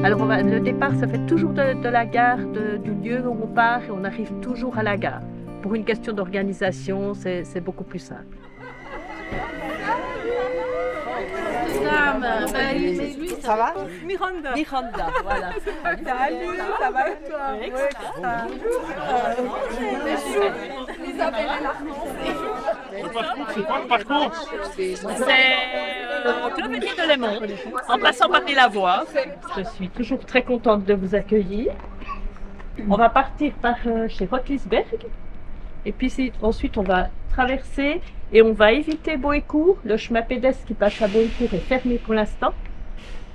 Alors le départ, ça fait toujours de la gare, du lieu où on part, et on arrive toujours à la gare. Pour une question d'organisation, c'est beaucoup plus simple. Ça va? Miranda. Miranda, voilà. Salut, ça va et toi? Oui, C'est quoi le parcours? C'est Clovetti de Lémont, en passant par les Lavoies. Je suis toujours très contente de vous accueillir. On va partir par chez Rotlisberg. Et puis ensuite, on va traverser et on va éviter Boécourt. Le chemin pédestre qui passe à Boécourt est fermé pour l'instant.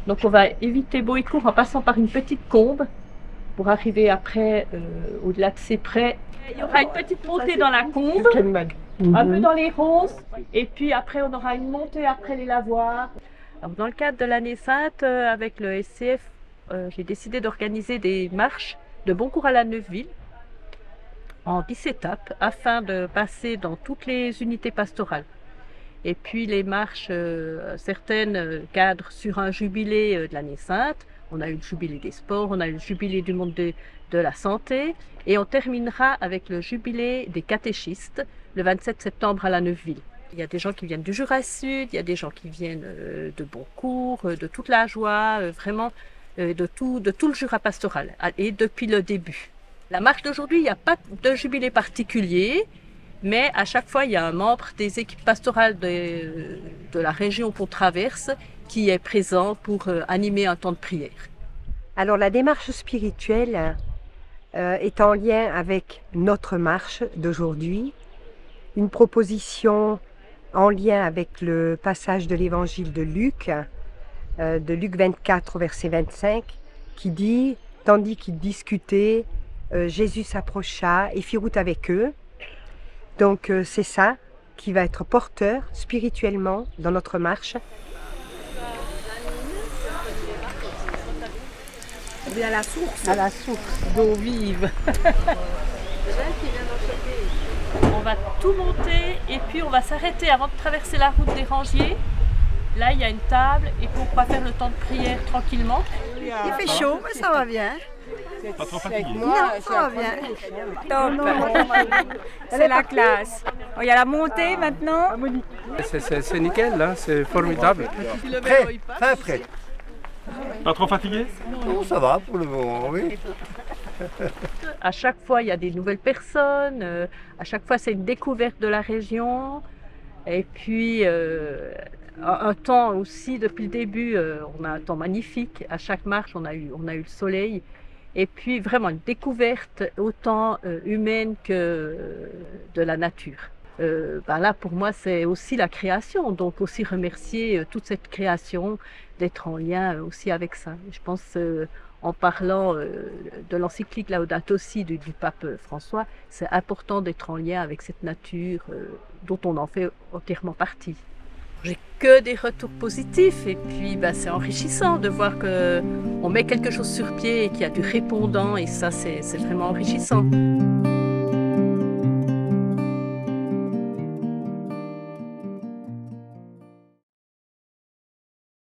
Donc on va éviter Boécourt en passant par une petite combe pour arriver après au-delà de Céprès. Il y aura une petite montée dans la combe, un peu dans les ronces, et puis après on aura une montée après les lavoirs. Alors, dans le cadre de l'année sainte, avec le SCF, j'ai décidé d'organiser des marches de Boncourt à la Neuveville en 10 étapes afin de passer dans toutes les unités pastorales. Et puis les marches, certaines cadrent sur un jubilé de l'année sainte. On a eu le jubilé des sports, on a eu le jubilé du monde de la santé et on terminera avec le jubilé des catéchistes le 27 septembre à la Neuveville. Il y a des gens qui viennent du Jura Sud, il y a des gens qui viennent de Boncourt, de toute la Joie, vraiment de tout le Jura pastoral et depuis le début. La marche d'aujourd'hui, il n'y a pas de jubilé particulier, mais à chaque fois, il y a un membre des équipes pastorales de la région qu'on traverse qui est présent pour animer un temps de prière. Alors la démarche spirituelle est en lien avec notre marche d'aujourd'hui, une proposition en lien avec le passage de l'évangile de Luc 24 au verset 25, qui dit, tandis qu'ils discutaient, Jésus s'approcha et fit route avec eux. Donc c'est ça qui va être porteur spirituellement dans notre marche. À la source. À la source. D'eau vive. On va tout monter et puis on va s'arrêter avant de traverser la route des Rangiers. Là, il y a une table et puis on pourra faire le temps de prière tranquillement. Il fait chaud, mais ça va bien. Pas trop fatigué? Non, ça va bien. Top. C'est la classe. Il y a la montée maintenant. C'est nickel, là, c'est formidable. Prêt, fin prêt. Pas trop fatigué? Non, ça va pour le moment, oui. À chaque fois, il y a des nouvelles personnes. À chaque fois, c'est une découverte de la région. Et puis, un temps aussi, depuis le début, on a un temps magnifique. À chaque marche, on a eu le soleil. Et puis, vraiment une découverte autant humaine que de la nature. Là, pour moi, c'est aussi la création. Donc, aussi remercier toute cette création, d'être en lien aussi avec ça. Je pense, en parlant de l'encyclique Laudato Si du pape François, c'est important d'être en lien avec cette nature dont on en fait entièrement partie. J'ai que des retours positifs et puis c'est enrichissant de voir qu'on met quelque chose sur pied et qu'il y a du répondant et ça c'est vraiment enrichissant.